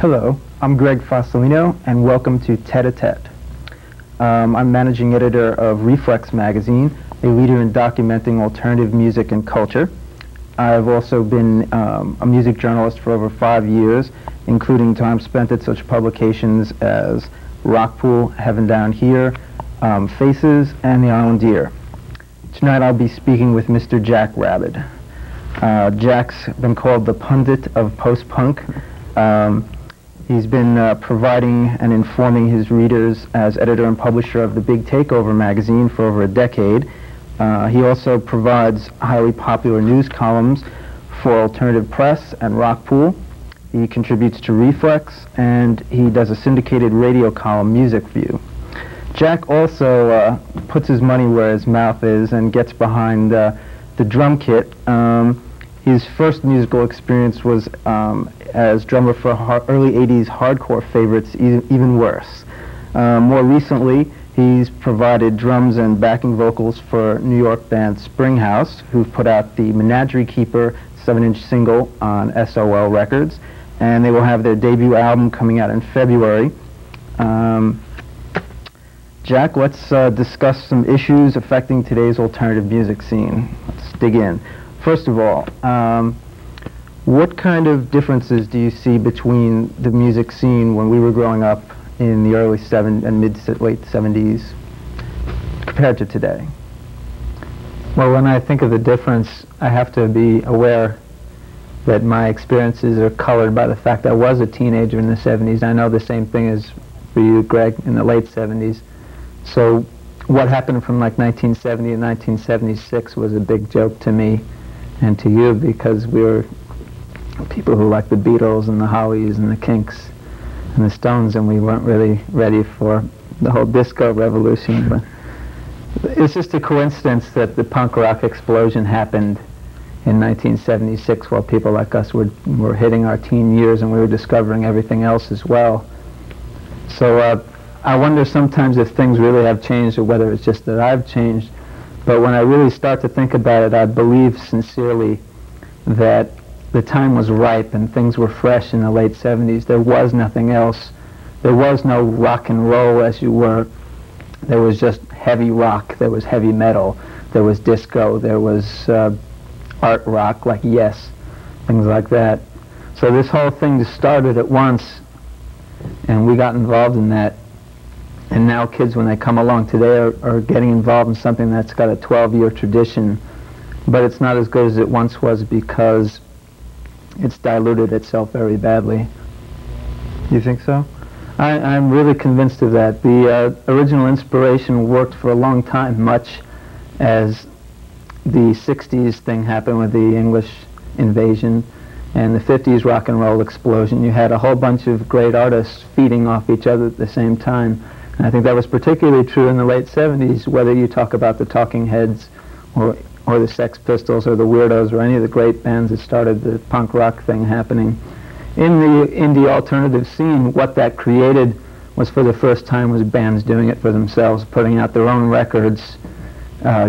Hello, I'm Greg Fasolino, and welcome to Tete-a-tete. I'm managing editor of Reflex magazine, a leader in documenting alternative music and culture. I've also been a music journalist for over 5 years, including time spent at such publications as Rockpool, Heaven Down Here, Faces, and The Islandeer. Tonight I'll be speaking with Mr. Jack Rabid. Jack's been called the pundit of post-punk. He's been providing and informing his readers as editor and publisher of the Big Takeover magazine for over a decade. He also provides highly popular news columns for Alternative Press and Rockpool. He contributes to Reflex, and he does a syndicated radio column, Music View. Jack also puts his money where his mouth is and gets behind the drum kit. His first musical experience was as drummer for early 80s hardcore favorites, Even Worse. More recently, he's provided drums and backing vocals for New York band Springhouse, who've put out the Menagerie Keeper 7-inch single on SOL Records, and they will have their debut album coming out in February. Jack, let's discuss some issues affecting today's alternative music scene. Let's dig in. First of all, what kind of differences do you see between the music scene when we were growing up in the early and late 70s compared to today? Well, when I think of the difference, I have to be aware that my experiences are colored by the fact I was a teenager in the 70s. I know the same thing as for you, Greg, in the late 70s. So what happened from like 1970 to 1976 was a big joke to me and to you, because we were people who liked the Beatles and the Hollies and the Kinks and the Stones, and we weren't really ready for the whole disco revolution. But it's just a coincidence that the punk rock explosion happened in 1976 while people like us were hitting our teen years and we were discovering everything else as well. So I wonder sometimes if things really have changed or whether it's just that I've changed. But when I really start to think about it, I believe sincerely that the time was ripe and things were fresh in the late 70s. There was nothing else. There was no rock and roll as you were. There was just heavy rock. There was heavy metal. There was disco. There was art rock like Yes, things like that. So this whole thing just started at once, and we got involved in that. And now kids, when they come along today, are getting involved in something that's got a 12-year tradition, but it's not as good as it once was because it's diluted itself very badly. You think so? I'm really convinced of that. The original inspiration worked for a long time, much as the 60s thing happened with the English invasion and the 50s rock and roll explosion. You had a whole bunch of great artists feeding off each other at the same time. And I think that was particularly true in the late 70s, whether you talk about the Talking Heads or the Sex Pistols or the Weirdos or any of the great bands that started the punk rock thing happening. In the indie alternative scene, what that created was, for the first time, was bands doing it for themselves, putting out their own records,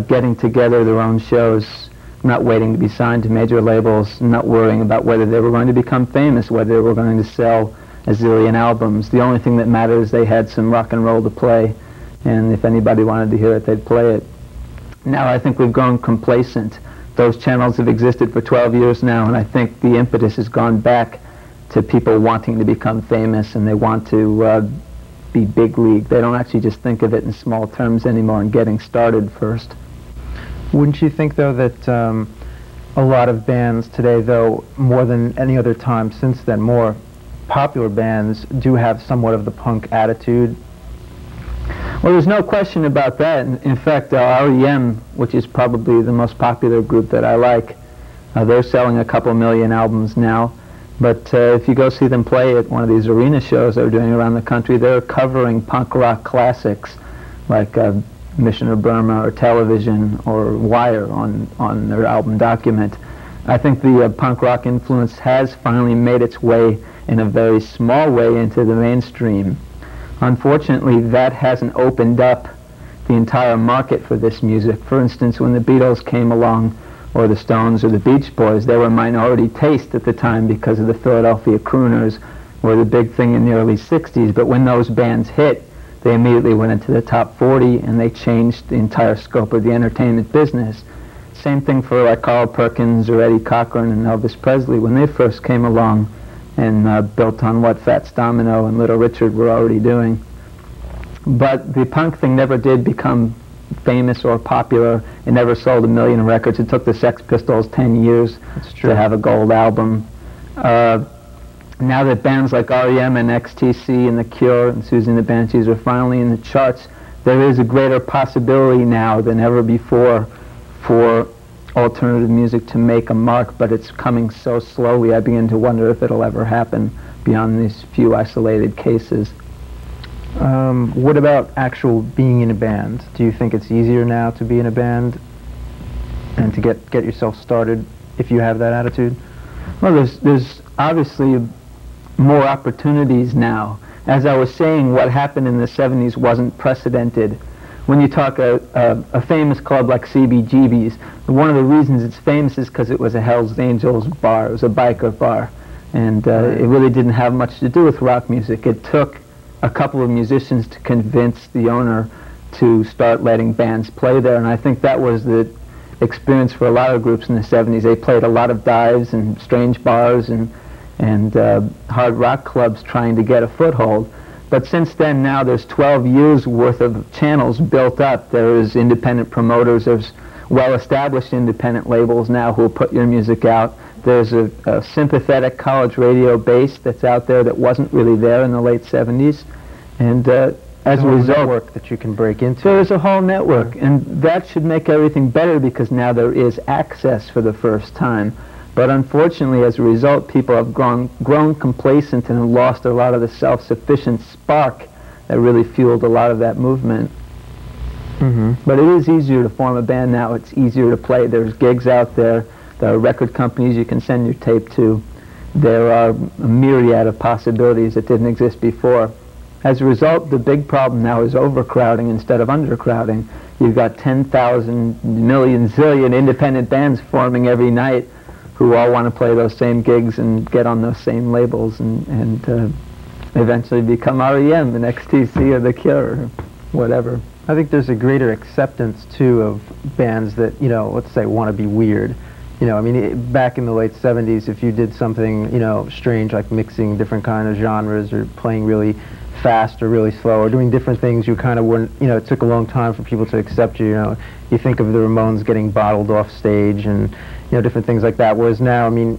getting together their own shows, not waiting to be signed to major labels, not worrying about whether they were going to become famous, whether they were going to sell a zillion albums. The only thing that mattered is they had some rock and roll to play, and if anybody wanted to hear it, they'd play it. Now I think we've grown complacent. Those channels have existed for 12 years now, and I think the impetus has gone back to people wanting to become famous, and they want to be big league. They don't actually just think of it in small terms anymore and getting started first. Wouldn't you think, though, that a lot of bands today, though, more than any other time since then, more popular bands do have somewhat of the punk attitude? Well, there's no question about that. In fact, R.E.M., which is probably the most popular group that I like, they're selling a couple million albums now. But if you go see them play at one of these arena shows they're doing around the country, they're covering punk rock classics like Mission of Burma or Television or Wire on their album Document. I think the punk rock influence has finally made its way in a very small way into the mainstream. Unfortunately, that hasn't opened up the entire market for this music. For instance, when the Beatles came along, or the Stones or the Beach Boys, they were minority taste at the time because of the Philadelphia crooners were the big thing in the early 60s, but when those bands hit, they immediately went into the top 40 and they changed the entire scope of the entertainment business. Same thing for like Carl Perkins or Eddie Cochran and Elvis Presley when they first came along and built on what Fats Domino and Little Richard were already doing. But the punk thing never did become famous or popular. It never sold 1 million records. It took the Sex Pistols 10 years to have a gold album. Now that bands like R.E.M. and XTC and The Cure and Susie and the Banshees are finally in the charts, there is a greater possibility now than ever before for alternative music to make a mark, but it's coming so slowly I begin to wonder if it'll ever happen beyond these few isolated cases. What about actual being in a band? Do you think it's easier now to be in a band and to get yourself started if you have that attitude? Well, there's obviously more opportunities now. As I was saying, what happened in the 70s wasn't precedented. When you talk a famous club like CBGB's, one of the reasons it's famous is because it was a Hells Angels bar. It was a biker bar. And it really didn't have much to do with rock music. It took a couple of musicians to convince the owner to start letting bands play there. And I think that was the experience for a lot of groups in the 70s. They played a lot of dives and strange bars and hard rock clubs trying to get a foothold. But since then, now there's 12 years worth of channels built up. There is independent promoters, there's well-established independent labels now who will put your music out. There's a sympathetic college radio base that's out there that wasn't really there in the late 70s. And as a result, network that you can break into. There's a whole network, and that should make everything better because now there is access for the first time. But unfortunately, as a result, people have grown complacent and lost a lot of the self-sufficient spark that really fueled a lot of that movement. But it is easier to form a band now. It's easier to play. There's gigs out there. There are record companies you can send your tape to. There are a myriad of possibilities that didn't exist before. As a result, the big problem now is overcrowding instead of undercrowding. You've got 10,000 million zillion independent bands forming every night who all want to play those same gigs and get on those same labels and eventually become R.E.M. and XTC or The Cure or whatever. I think there's a greater acceptance, too, of bands that, you know, let's say want to be weird. You know, I mean, back in the late 70s, if you did something, you know, strange, like mixing different kind of genres or playing really fast or really slow or doing different things, you kind of weren't, you know, it took a long time for people to accept you. You know, you think of the Ramones getting bottled off stage and, you know, different things like that. Whereas now, I mean,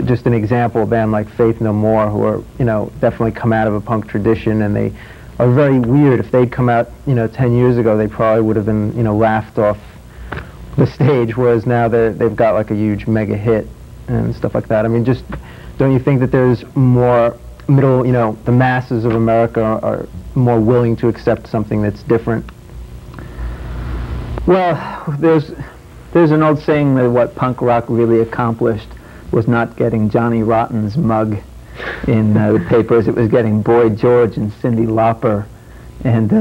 just an example, a band like Faith No More, who are, you know, definitely come out of a punk tradition, and they are very weird. If they'd come out, you know, 10 years ago, they probably would have been, you know, laughed off the stage, whereas now they've got like a huge mega hit and stuff like that. I mean, just don't you think that there's more middle, you know, the masses of America are more willing to accept something that's different? Well, there's an old saying that what punk rock really accomplished was not getting Johnny Rotten's mug in the papers. It was getting Boy George and Cyndi Lauper. And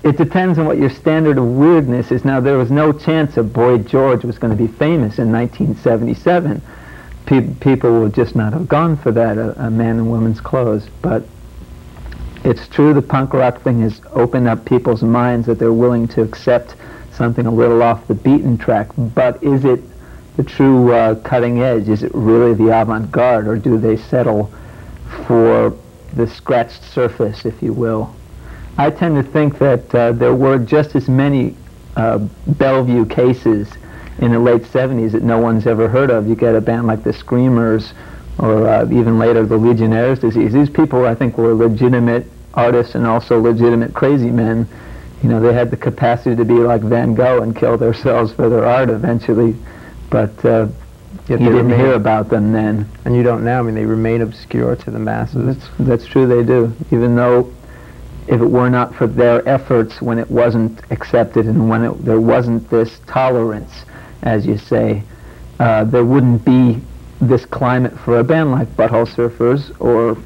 it depends on what your standard of weirdness is. Now, there was no chance that Boy George was going to be famous in 1977. People would just not have gone for that, a man in women's clothes. But it's true the punk rock thing has opened up people's minds that they're willing to accept something a little off the beaten track. But is it the true cutting edge? Is it really the avant-garde, or do they settle for the scratched surface, if you will? I tend to think that there were just as many Bellevue cases in the late 70s that no one's ever heard of. You get a band like the Screamers, or even later the Legionnaire's Disease. These people, I think, were legitimate artists and also legitimate crazy men. You know, they had the capacity to be like Van Gogh and kill themselves for their art eventually, but you didn't hear about them then. And you don't now. I mean, they remain obscure to the masses. That's true, they do. Even though, if it were not for their efforts when it wasn't accepted and when there wasn't this tolerance, as you say, there wouldn't be this climate for a band like Butthole Surfers or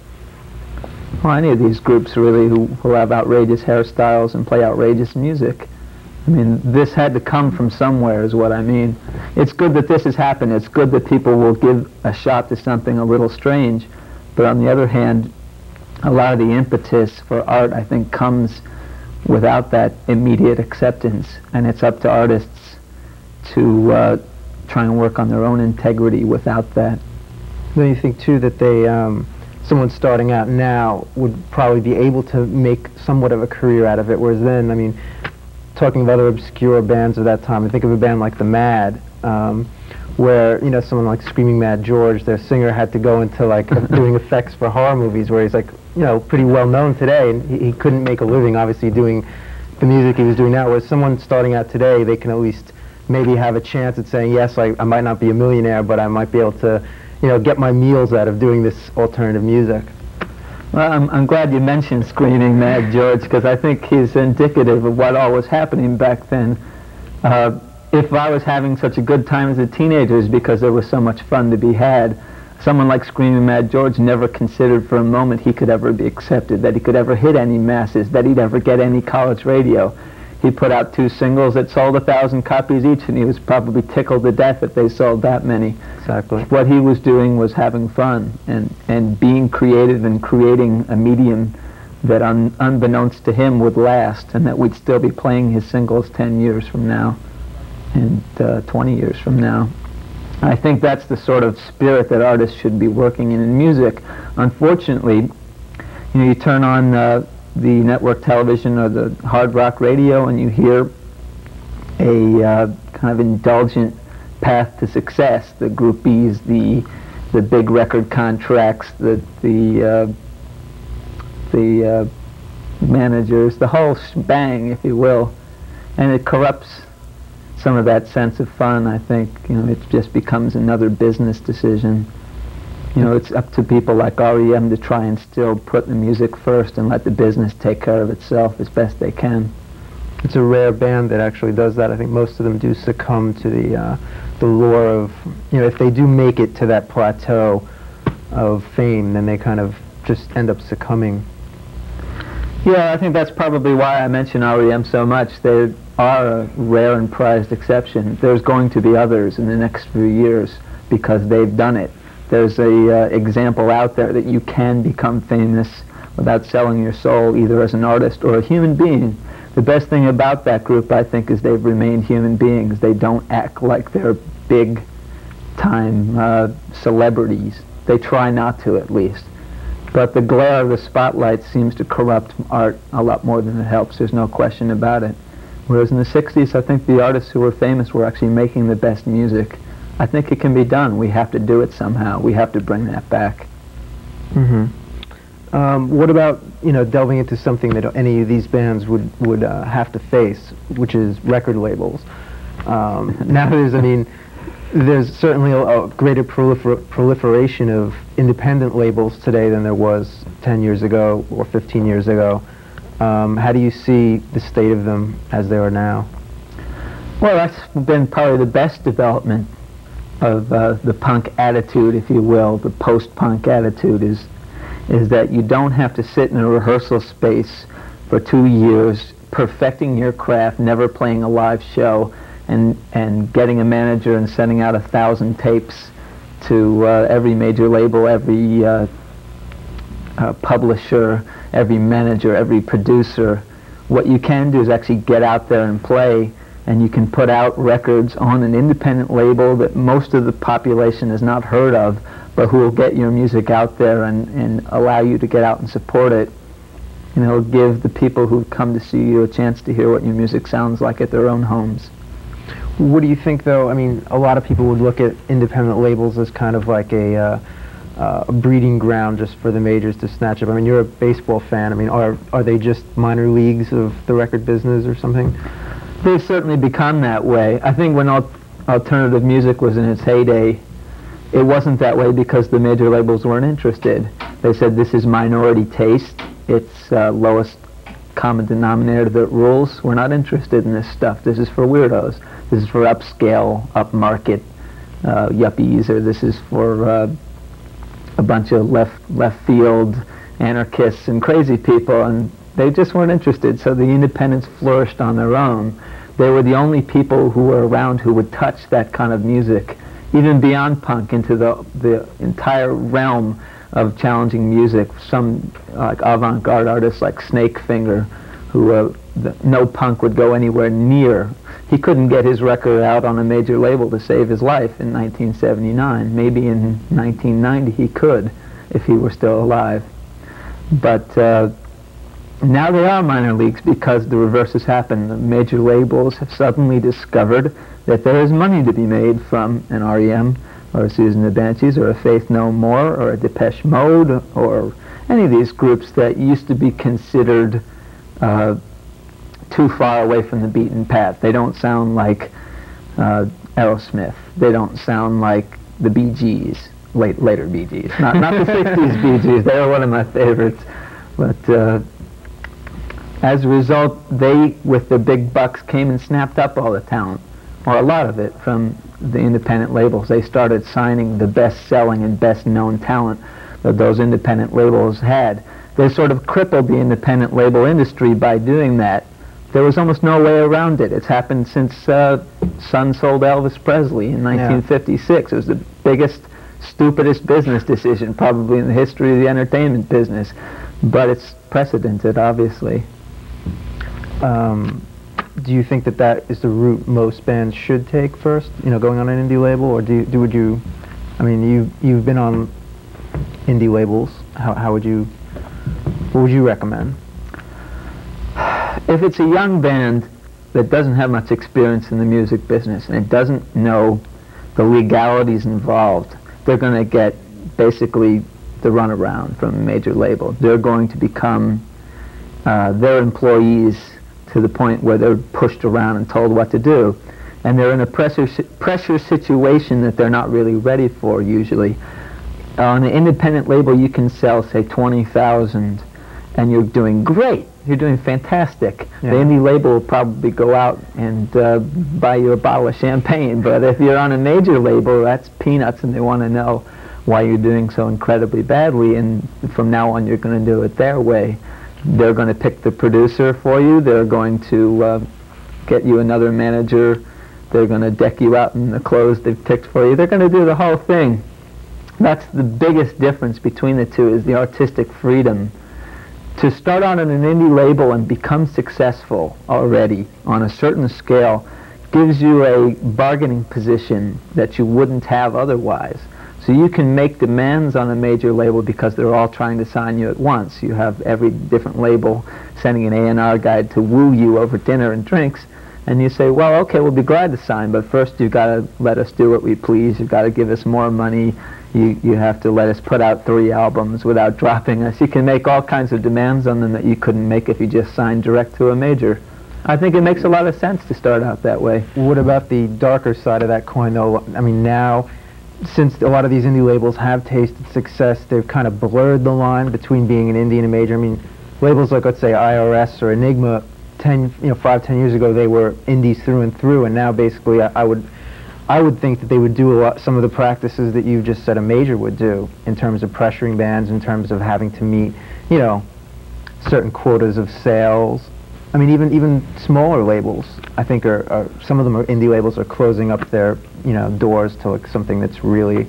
any of these groups really who have outrageous hairstyles and play outrageous music. I mean, this had to come from somewhere is what I mean. It's good that this has happened. It's good that people will give a shot to something a little strange. But on the other hand, a lot of the impetus for art, I think, comes without that immediate acceptance, and it's up to artists to try and work on their own integrity without that. Don't you think, too, that they, someone starting out now would probably be able to make somewhat of a career out of it, whereas then, I mean, talking of other obscure bands of that time, I think of a band like The Mad, where, you know, someone like Screaming Mad George, their singer, had to go into, like, doing effects for horror movies, where he's, like, you know, pretty well known today, and he couldn't make a living, obviously, doing the music he was doing now, whereas someone starting out today, they can at least maybe have a chance at saying, yes, I might not be a millionaire, but I might be able to, you know, get my meals out of doing this alternative music. Well, I'm glad you mentioned Screaming Mad George, because I think he's indicative of what all was happening back then. If I was having such a good time as a teenager, it's because there was so much fun to be had. Someone like Screaming Mad George never considered for a moment he could ever be accepted, that he could ever hit any masses, that he'd ever get any college radio. He put out 2 singles that sold 1,000 copies each, and he was probably tickled to death that they sold that many. Exactly. What he was doing was having fun and being creative and creating a medium that unbeknownst to him would last, and that we'd still be playing his singles 10 years from now and 20 years from now. I think that's the sort of spirit that artists should be working in music. Unfortunately, you know, you turn on the network television or the hard rock radio and you hear a kind of indulgent path to success, the groupies, the big record contracts, the managers, the whole shebang, if you will, and it corrupts some of that sense of fun. I think, you know, it just becomes another business decision. You know, it's up to people like REM to try and still put the music first and let the business take care of itself as best they can. It's a rare band that actually does that. I think most of them do succumb to the lure of, you know, if they do make it to that plateau of fame, then they kind of just end up succumbing. Yeah, I think that's probably why I mention REM so much. They are a rare and prized exception. There's going to be others in the next few years because they've done it. There's a example out there that you can become famous without selling your soul, either as an artist or a human being. The best thing about that group, I think, is they've remained human beings. They don't act like they're big-time celebrities. They try not to, at least. But the glare of the spotlight seems to corrupt art a lot more than it helps. There's no question about it. Whereas in the 60s, I think the artists who were famous were actually making the best music. I think it can be done. We have to do it somehow. We have to bring that back. Mm-hmm. What about, you know, delving into something that any of these bands would have to face, which is record labels? Nowadays, I mean, there's certainly a greater proliferation of independent labels today than there was 10 years ago or 15 years ago. How do you see the state of them as they are now? Well, that's been probably the best development of the punk attitude, if you will, the post-punk attitude, is that you don't have to sit in a rehearsal space for 2 years perfecting your craft, never playing a live show, and getting a manager and sending out 1,000 tapes to every major label, every publisher, every manager, every producer. What you can do is actually get out there and play, and you can put out records on an independent label that most of the population has not heard of, but who will get your music out there and allow you to get out and support it. And it'll give the people who come to see you a chance to hear what your music sounds like at their own homes. What do you think, though? I mean, a lot of people would look at independent labels as kind of like a breeding ground just for the majors to snatch up. I mean, you're a baseball fan. I mean, are they just minor leagues of the record business or something? They've certainly become that way. I think when alternative music was in its heyday, it wasn't that way because the major labels weren't interested. They said, this is minority taste. It's lowest common denominator that rules. We're not interested in this stuff. This is for weirdos. This is for upscale, upmarket yuppies, or this is for a bunch of left field anarchists and crazy people, and they just weren't interested. So the independents flourished on their own. They were the only people who were around who would touch that kind of music, even beyond punk, into the entire realm of challenging music. Some like avant-garde artists like Snakefinger, who no punk would go anywhere near. He couldn't get his record out on a major label to save his life in 1979. Maybe in 1990 he could, if he were still alive. But now they are minor leagues because the reverse has happened. The major labels have suddenly discovered that there is money to be made from an REM or a Susan the Banshees or a Faith No More or a Depeche Mode or any of these groups that used to be considered too far away from the beaten path. They don't sound like Aerosmith. They don't sound like the Bee Gees, later Bee Gees. Not the 60s Bee Gees. They were one of my favorites. But as a result, they, with the big bucks, came and snapped up all the talent, or a lot of it, from the independent labels. They started signing the best-selling and best-known talent that those independent labels had. They sort of crippled the independent label industry by doing that. There was almost no way around it. It's happened since Sun sold Elvis Presley in 1956. It was the biggest, stupidest business decision probably in the history of the entertainment business. But it's precedented, obviously. Do you think that that is the route most bands should take first, you know, going on an indie label, or would you, I mean, you've been on indie labels. How would you, what would you recommend? If it's a young band that doesn't have much experience in the music business and it doesn't know the legalities involved, they're going to get basically the runaround from a major label. They're going to become their employees to the point where they're pushed around and told what to do. And they're in a pressure situation that they're not really ready for, usually. On an independent label, you can sell, say, 20,000, and you're doing great. You're doing fantastic. Yeah. The indie label will probably go out and buy you a bottle of champagne. But if you're on a major label, that's peanuts, and they want to know why you're doing so incredibly badly. And from now on, you're going to do it their way. They're going to pick the producer for you. They're going to get you another manager. They're going to deck you out in the clothes they've picked for you. They're going to do the whole thing. That's the biggest difference between the two, is the artistic freedom. To start out on an indie label and become successful already on a certain scale gives you a bargaining position that you wouldn't have otherwise. So you can make demands on a major label because they're all trying to sign you at once. You have every different label sending an A&R guide to woo you over dinner and drinks, and you say, well, okay, we'll be glad to sign, but first you've got to let us do what we please. You've got to give us more money. You have to let us put out 3 albums without dropping us. You can make all kinds of demands on them that you couldn't make if you just signed direct to a major. I think it makes a lot of sense to start out that way. What about the darker side of that coin, though? I mean, now, since a lot of these indie labels have tasted success, they've kind of blurred the line between being an indie and a major. I mean, labels like, let's say, IRS or Enigma, 5, 10 years ago, they were indies through and through, and now basically I would think that they would do some of the practices that you just said a major would do in terms of pressuring bands, in terms of having to meet, you know, certain quotas of sales. I mean, even smaller labels, I think, are some of them are indie labels are closing up their, you know, doors to like something that's really,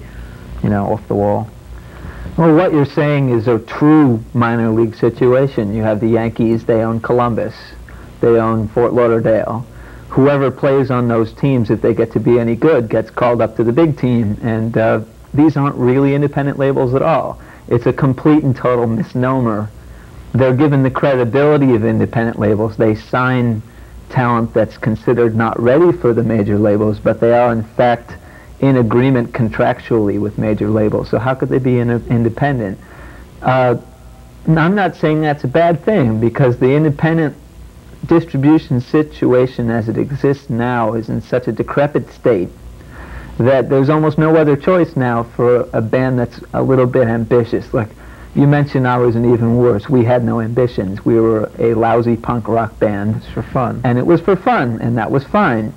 you know, off the wall. Well, what you're saying is a true minor league situation. You have the Yankees, they own Columbus, they own Fort Lauderdale. Whoever plays on those teams, if they get to be any good, gets called up to the big team. And these aren't really independent labels at all. It's a complete and total misnomer. They're given the credibility of independent labels. They sign talent that's considered not ready for the major labels, but they are in fact in agreement contractually with major labels. So how could they be independent? I'm not saying that's a bad thing, because the independent distribution situation as it exists now is in such a decrepit state that there's almost no other choice now for a band that's a little bit ambitious. Like you mentioned, ours, and even worse, we had no ambitions. We were a lousy punk rock band. It's for fun. And it was for fun, and that was fine.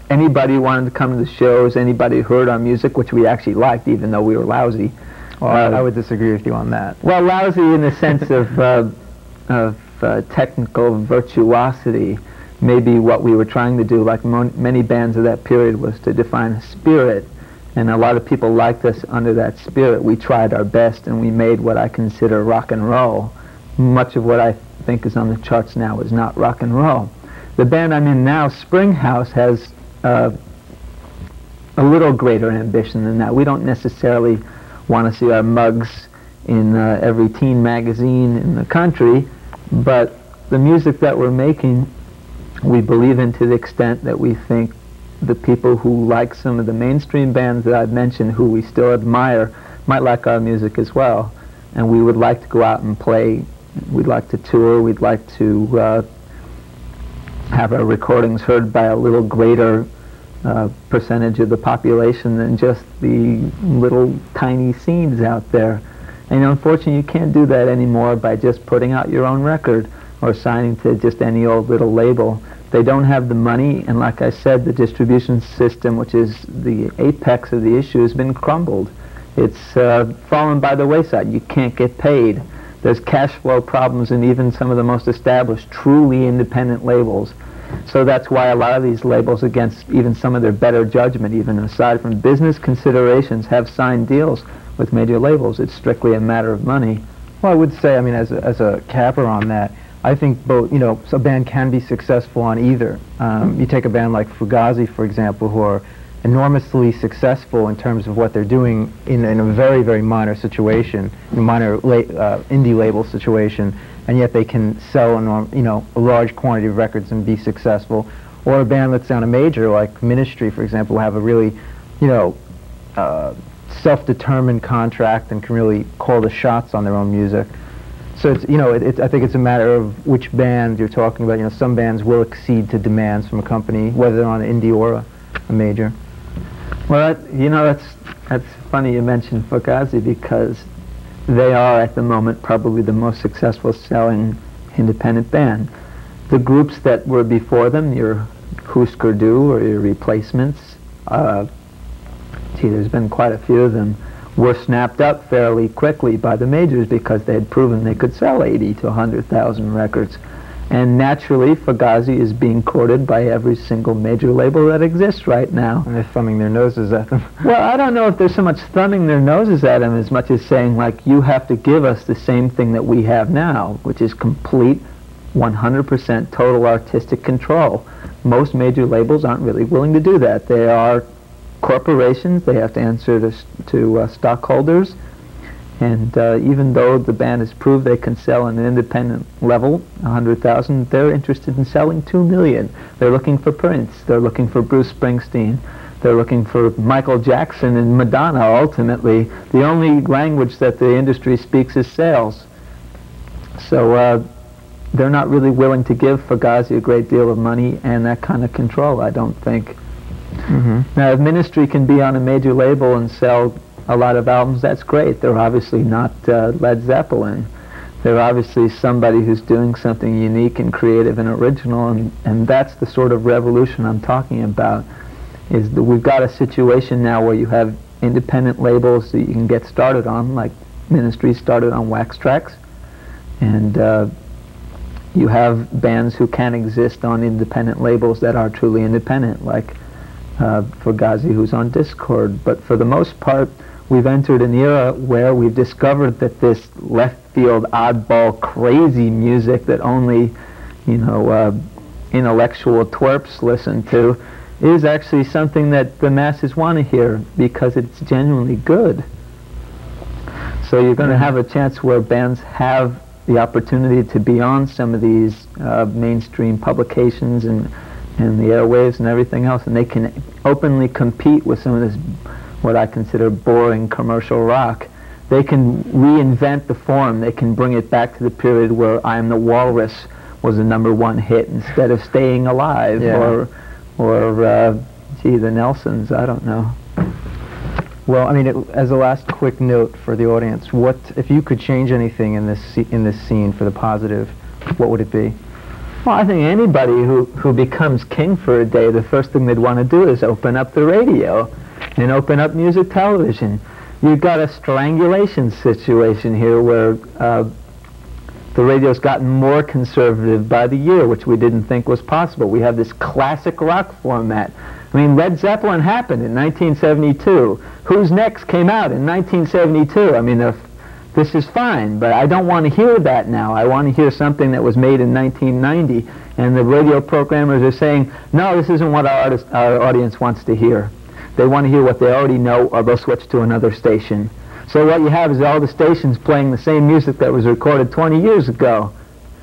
Anybody wanted to come to the shows, anybody who heard our music, which we actually liked even though we were lousy. Well, I would disagree with you on that. Well, lousy in the sense of technical virtuosity. Maybe what we were trying to do, like many bands of that period, was to define a spirit And a lot of people liked us under that spirit. We tried our best, and we made what I consider rock and roll. Much of what I think is on the charts now is not rock and roll. The band I'm in now, Springhouse, has a little greater ambition than that. We don't necessarily want to see our mugs in every teen magazine in the country, but the music that we're making, we believe in to the extent that we think the people who like some of the mainstream bands that I've mentioned, who we still admire, might like our music as well. And we would like to go out and play. We'd like to tour. We'd like to have our recordings heard by a little greater percentage of the population than just the little tiny scenes out there. And unfortunately, you can't do that anymore by just putting out your own record or signing to just any old little label. They don't have the money, and like I said, the distribution system, which is the apex of the issue, has been crumbled. It's fallen by the wayside. You can't get paid. There's cash flow problems in even some of the most established, truly independent labels. So that's why a lot of these labels, against even some of their better judgment, even aside from business considerations, have signed deals with major labels. It's strictly a matter of money. Well, I would say, I mean, as a capper on that, I think both, you know, a band can be successful on either. You take a band like Fugazi, for example, who are enormously successful in terms of what they're doing in a very, very minor situation, minor indie label situation, and yet they can sell a large quantity of records and be successful. Or a band that's on a major, like Ministry, for example, who have a really, self-determined contract and can really call the shots on their own music. So it's, I think it's a matter of which band you're talking about. Some bands will accede to demands from a company, whether they're on an indie or a major. Well, that's funny you mentioned Fugazi, because they are at the moment probably the most successful selling independent band. The groups that were before them, your Husker Du or your Replacements, there's been quite a few of them, were snapped up fairly quickly by the majors because they had proven they could sell 80 to 100,000 records. And naturally, Fugazi is being courted by every single major label that exists right now. And they're thumbing their noses at them. Well, I don't know if there's so much thumbing their noses at them as much as saying, like, you have to give us the same thing that we have now, which is complete 100% total artistic control. Most major labels aren't really willing to do that. They are corporations. They have to answer to stockholders. And even though the band has proved they can sell on an independent level, 100,000, they're interested in selling 2 million. They're looking for Prince. They're looking for Bruce Springsteen. They're looking for Michael Jackson and Madonna, ultimately. The only language that the industry speaks is sales. So they're not really willing to give Fugazi a great deal of money and that kind of control, I don't think. Mm-hmm. Now, if Ministry can be on a major label and sell a lot of albums, that's great. They're obviously not Led Zeppelin. They're obviously somebody who's doing something unique and creative and original, and that's the sort of revolution I'm talking about. Is that we've got a situation now where you have independent labels that you can get started on, like Ministry started on Wax Trax, and you have bands who can exist on independent labels that are truly independent, like Fugazi, who's on Discord. But for the most part, we've entered an era where we've discovered that this left-field, oddball, crazy music that only, intellectual twerps listen to is actually something that the masses want to hear because it's genuinely good. So you're going to have a chance where bands have the opportunity to be on some of these mainstream publications and the airwaves and everything else, and they can openly compete with some of this, what I consider boring commercial rock. They can reinvent the form. They can bring it back to the period where I Am the Walrus was the #1 hit instead of Staying Alive, or the Nelsons, I don't know. Well, I mean, as a last quick note for the audience, what if you could change anything in this scene for the positive, what would it be? Well, I think anybody who becomes king for a day, the first thing they'd want to do is open up the radio and open up music television. You've got a strangulation situation here where the radio's gotten more conservative by the year, which we didn't think was possible. We have this classic rock format I mean, Led Zeppelin happened in 1972. Who's Next came out in 1972. I mean, this is fine, but I don't want to hear that now. I want to hear something that was made in 1990. And the radio programmers are saying, no, this isn't what our audience wants to hear. They want to hear what they already know, or they'll switch to another station. So what you have is all the stations playing the same music that was recorded 20 years ago.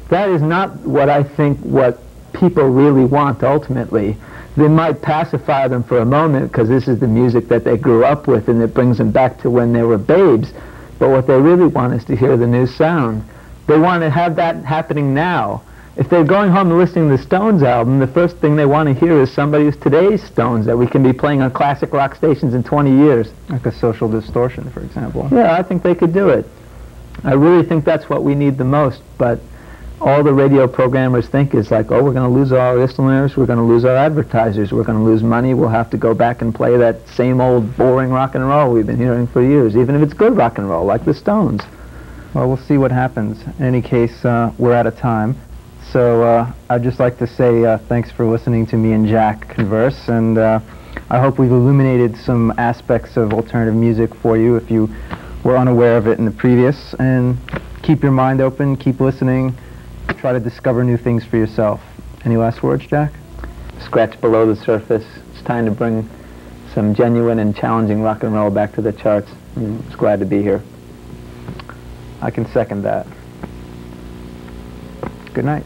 That is not what I think what people really want ultimately. They might pacify them for a moment because this is the music that they grew up with and it brings them back to when they were babes. But what they really want is to hear the new sound. They want to have that happening now. If they're going home and listening to the Stones album, the first thing they want to hear is somebody's today's Stones that we can be playing on classic rock stations in 20 years. Like a Social Distortion, for example. Yeah, I think they could do it. I really think that's what we need the most, but all the radio programmers think is like, oh, we're going to lose our listeners, we're going to lose our advertisers, we're going to lose money, we'll have to go back and play that same old boring rock and roll we've been hearing for years, even if it's good rock and roll, like the Stones. Well, we'll see what happens. In any case, we're out of time. So I'd just like to say thanks for listening to me and Jack converse, and I hope we've illuminated some aspects of alternative music for you if you were unaware of it in the previous. And keep your mind open, keep listening, try to discover new things for yourself. Any last words, Jack? Scratch below the surface. It's time to bring some genuine and challenging rock and roll back to the charts. I'm just glad to be here. I can second that. Good night.